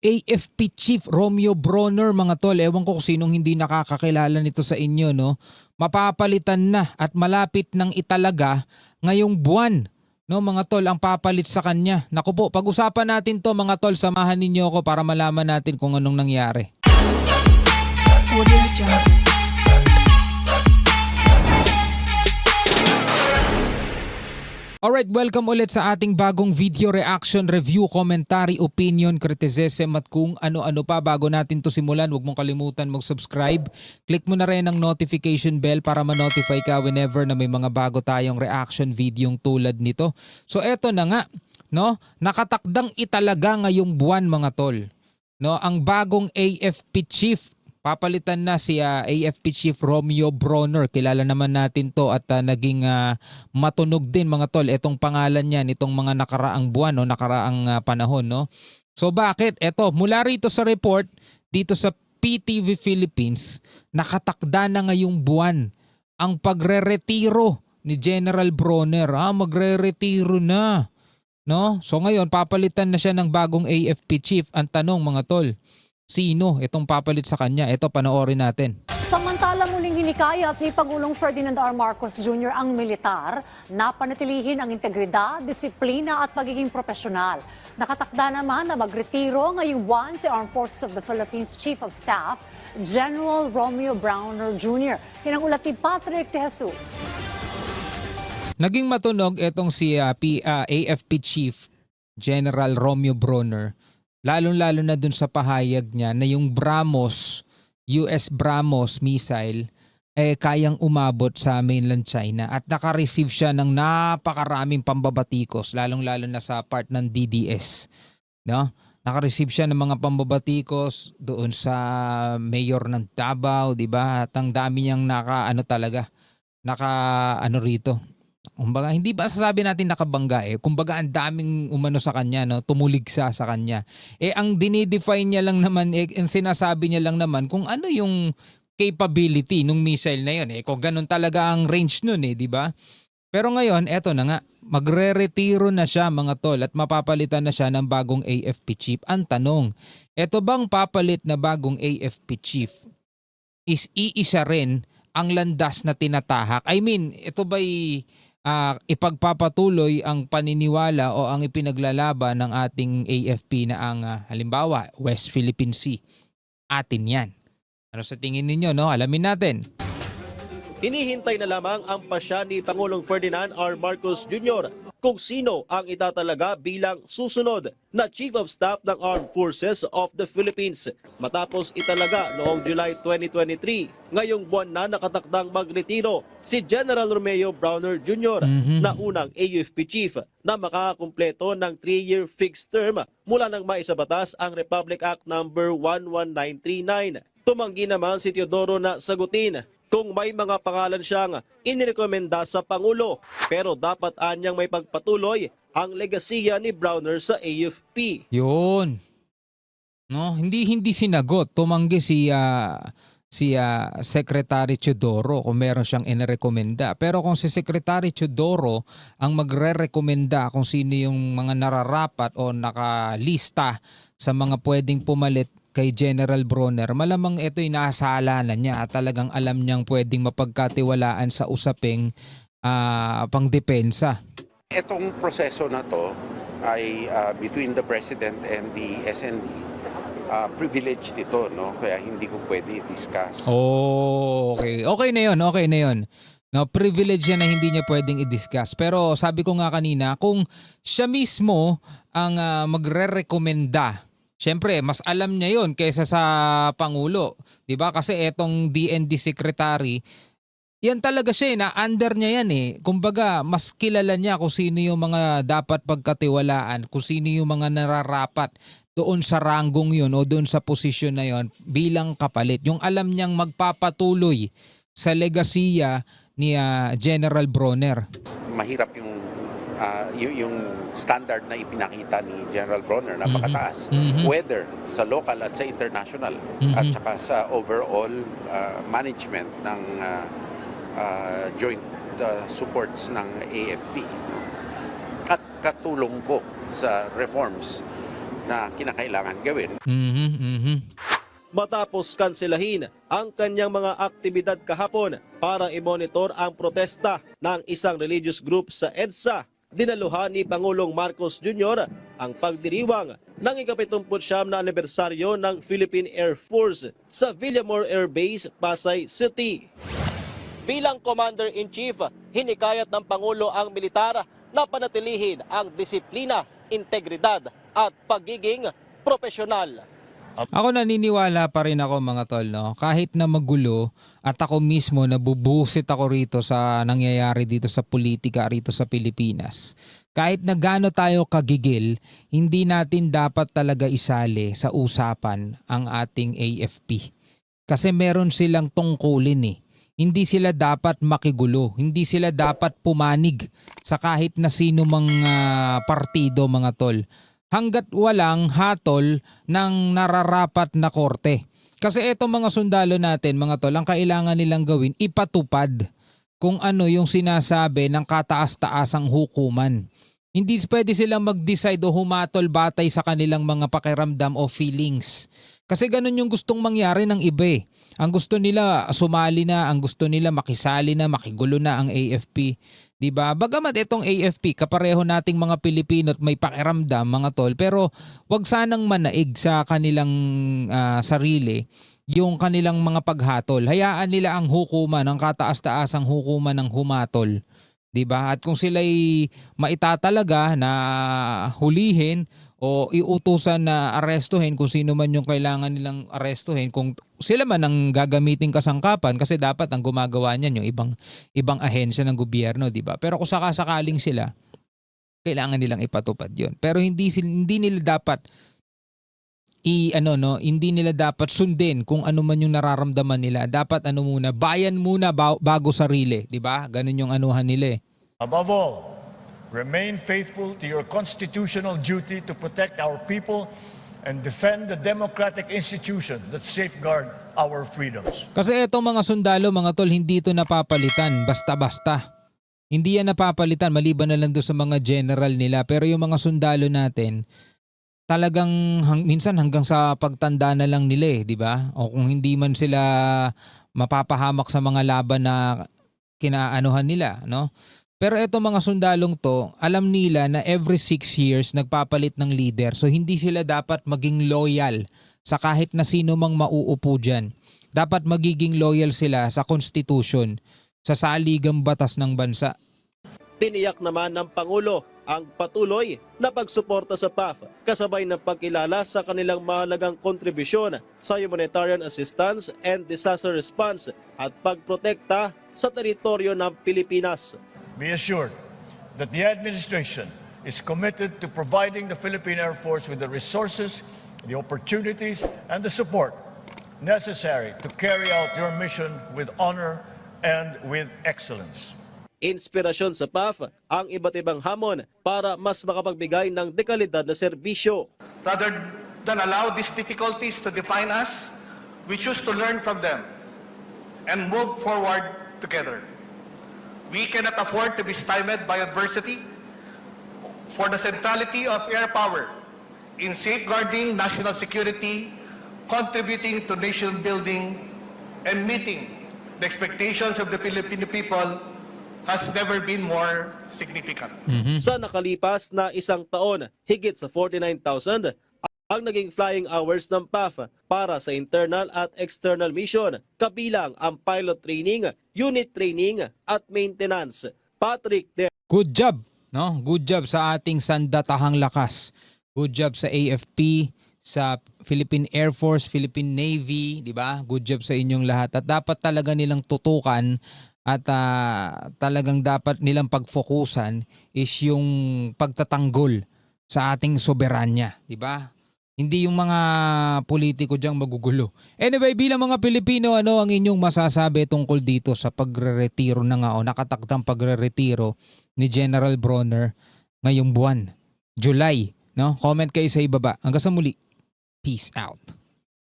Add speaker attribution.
Speaker 1: AFP Chief Romeo Bronner, mga tol. Ewan ko kung sinong hindi nakakakilala nito sa inyo, no? Mapapalitan na at malapit ng italaga ngayong buwan, no, mga tol, ang papalit sa kanya. Naku po, pag-usapan natin to, mga tol. Samahan ninyo ako para malaman natin kung anong nangyari. Alright, welcome ulit sa ating bagong video reaction, review, commentary, opinion, criticism at kung ano-ano pa. Bago natin to simulan, huwag mong kalimutan mag-subscribe. Click mo na rin ang notification bell para ma-notify ka whenever na may mga bago tayong reaction videong tulad nito. So eto na nga, no? Nakatakdang italaga ngayong buwan, mga tol. No, ang bagong AFP Chief. Papalitan na si AFP Chief Romeo Bronner. Kilala naman natin to at naging matunog din, mga tol, itong pangalan niya nitong mga nakaraang buwan, no, nakaraang panahon, no. So bakit? Eto, mula rito sa report dito sa PTV Philippines, nakatakda na ngayong buwan ang pagreretiro ni General Bronner. Magreretiro na, no? So ngayon papalitan na siya ng bagong AFP Chief. Ang tanong, mga tol, sino itong papalit sa kanya? Ito, panoorin natin.
Speaker 2: Samantala muling hinikayat ni Pangulong Ferdinand R. Marcos Jr. ang militar na panatilihin ang integridad, disiplina at pagiging profesional. Nakatakda naman na magretiro ngayong buwan si Armed Forces of the Philippines Chief of Staff, General Romeo Bronner Jr. Yan ang ulat ni Patrick De Jesus.
Speaker 1: Naging matunog itong si AFP Chief General Romeo Bronner. Lalong-lalo na dun sa pahayag niya na yung BrahMos, US BrahMos missile, kayang umabot sa mainland China at naka-receive siya ng napakaraming pambabatikos, lalong-lalo na sa part ng DDS. No? Naka-receive siya ng mga pambabatikos doon sa mayor ng Davao, di ba? At ang dami niyang rito. Kumbaga, hindi ba sasabi natin nakabangga kumbaga ang daming umano sa kanya, no, tumuligsa sa kanya. Ang dinidefine niya lang naman, ang sinasabi niya lang naman kung ano yung capability nung missile na yun. Kung ganun talaga ang range nun, di ba? Pero ngayon, eto na nga, magre-retiro na siya, mga tol, at mapapalitan na siya ng bagong AFP Chief. Ang tanong, eto bang papalit na bagong AFP Chief is iisa rin ang landas na tinatahak? I mean, ito ba'y ipagpapatuloy ang paniniwala o ang ipinaglalaban ng ating AFP na ang halimbawa West Philippine Sea? Atin yan. Ano sa tingin ninyo, no? Alamin natin.
Speaker 3: Hinihintay na lamang ang pasya ni Pangulong Ferdinand R. Marcos Jr. kung sino ang itatalaga bilang susunod na Chief of Staff ng Armed Forces of the Philippines. Matapos italaga noong July 2023, ngayong buwan na nakatakdang magretiro si General Romeo Bronner Jr. na unang AFP Chief na makakakumpleto ng 3-year fixed term mula nang maisabatas ang Republic Act No. 11939. Tumanggi naman si Teodoro na sagutin kung may mga pangalan siyang inirekomenda sa Pangulo, pero dapat anyang may pagpatuloy ang legasiya ni Bronner sa AFP.
Speaker 1: Yun. No, hindi sinagot. Tumanggi si Secretary Teodoro kung meron siyang inirekomenda. Pero kung si Secretary Teodoro ang magre-rekomenda kung sino yung mga nararapat o nakalista sa mga pwedeng pumalit kay General Bronner, malamang ito'y nasala na niya at talagang alam niyang pwedeng mapagkatiwalaan sa usaping pangdepensa.
Speaker 4: Itong proseso na to ay between the President and the SND, privileged ito, no? Kaya hindi ko pwede i-discuss.
Speaker 1: Oh, okay. Okay na yun. No, privilege yan na hindi niya pwedeng i-discuss. Pero sabi ko nga kanina, kung siya mismo ang magre-rekomenda, siyempre, mas alam niya yon kaysa sa Pangulo. Diba? Kasi etong DND Secretary, yan talaga siya na under niya yan Kumbaga, mas kilala niya kung sino yung mga dapat pagkatiwalaan, kung sino yung mga nararapat doon sa ranggong yun o doon sa posisyon na yon bilang kapalit. Yung alam niyang magpapatuloy sa legasiya ni General Bronner.
Speaker 4: Mahirap yung standard na ipinakita ni General Bronner, napakataas. Whether sa local at sa international at saka sa overall management ng joint supports ng AFP. At katulong ko sa reforms na kinakailangan gawin.
Speaker 3: Matapos kanselahin ang kanyang mga aktibidad kahapon para i-monitor ang protesta ng isang religious group sa EDSA, dinaluhan ni Pangulong Marcos Jr. ang pagdiriwang ng ika-79 na anibersaryo ng Philippine Air Force sa Villamor Air Base, Pasay City. Bilang Commander-in-Chief, hinikayat ng Pangulo ang militar na panatilihin ang disiplina, integridad at pagiging profesional.
Speaker 1: Ako naniniwala pa rin ako mga tol, no? Kahit na magulo at ako mismo nabubusit ako rito sa nangyayari dito sa politika rito sa Pilipinas. Kahit na gaano tayo kagigil, hindi natin dapat talaga isali sa usapan ang ating AFP. Kasi meron silang tungkulin eh. Hindi sila dapat makigulo, hindi sila dapat pumanig sa kahit na sino mang partido mga tol. Hanggat walang hatol ng nararapat na korte. Kasi etong mga sundalo natin, mga tol, ang kailangan nilang gawin, ipatupad kung ano yung sinasabi ng kataas-taasang hukuman. Hindi pwede silang mag-decide o humatol batay sa kanilang mga pakiramdam o feelings. Kasi ganun yung gustong mangyari ng iba eh. Ang gusto nila sumali na, ang gusto nila makisali na, makigulo na ang AFP. Diba? Bagamat itong AFP, kapareho nating mga Pilipino at may pakiramdam mga tol, pero wag sanang manaig sa kanilang sarili yung kanilang mga paghatol. Hayaan nila ang hukuman, ang kataas-taasang hukuman ng humatol. Diba? At kung sila'y maitatalaga na hulihin o iutusan na arestuhin kung sino man yung kailangan nilang arestuhin, kung sila man ang gagamiting kasangkapan, kasi dapat ang gumagawa niyan yung ibang ahensya ng gobyerno, di ba? Pero kung sakasakaling sila, kailangan nilang ipatupad yun. Pero hindi nila dapat hindi nila dapat sundin kung ano man yung nararamdaman nila. Dapat bayan muna bago sarili, di ba? Ganun yung anuhan nila eh.
Speaker 5: Above all, remain faithful to your constitutional duty to protect our people and defend the democratic institutions that safeguard our freedoms.
Speaker 1: Kasi itong mga sundalo, mga tol, hindi ito napapalitan basta-basta. Hindi yan napapalitan maliban na lang doon sa mga general nila. Pero yung mga sundalo natin, talagang minsan hanggang sa pagtanda na lang nila eh, di ba? O kung hindi man sila mapapahamak sa mga laban na kinaanuhan nila, no? Pero eto mga sundalong to, alam nila na every 6 years nagpapalit ng leader. So hindi sila dapat maging loyal sa kahit na sino mang mauupo dyan. Dapat magiging loyal sila sa Constitution, sa saligang batas ng bansa.
Speaker 3: Tiniyak naman ng Pangulo ang patuloy na pagsuporta sa PAF kasabay ng pagkilala sa kanilang mahalagang kontribusyon sa humanitarian assistance and disaster response at pagprotekta sa teritoryo ng Pilipinas.
Speaker 5: Be assured that the administration is committed to providing the Philippine Air Force with the resources, the opportunities, and the support necessary to carry out your mission with honor and with excellence.
Speaker 3: Inspirasyon sa PAF ang iba't ibang hamon para mas makapagbigay ng dekalidad na serbisyo.
Speaker 6: Rather than allow these difficulties to define us, we choose to learn from them and move forward together. We cannot afford to be stymied by adversity. For the centrality of air power in safeguarding national security, contributing to nation building, and meeting the expectations of the Filipino people has never been more significant.
Speaker 3: Sa nakalipas na isang taon, higit sa 49,000 ang naging flying hours ng PAF para sa internal at external mission, kabilang ang pilot training, unit training at maintenance. Patrick De
Speaker 1: Good job, no? Good job sa ating sandatahang lakas. Good job sa AFP, sa Philippine Air Force, Philippine Navy, di ba? Good job sa inyong lahat. At dapat talaga nilang tutukan at talagang dapat nilang pagfokusan is yung pagtatanggol sa ating soberanya, di ba? Hindi yung mga politiko diyang magugulo. Anyway, bilang mga Pilipino, ano ang inyong masasabi tungkol dito sa pagre-retiro na nga o nakatakdang pagre-retiro ni General Bronner ngayong buwan, July, no? Comment kayo sa ibaba. Hanggang sa muli. Peace out.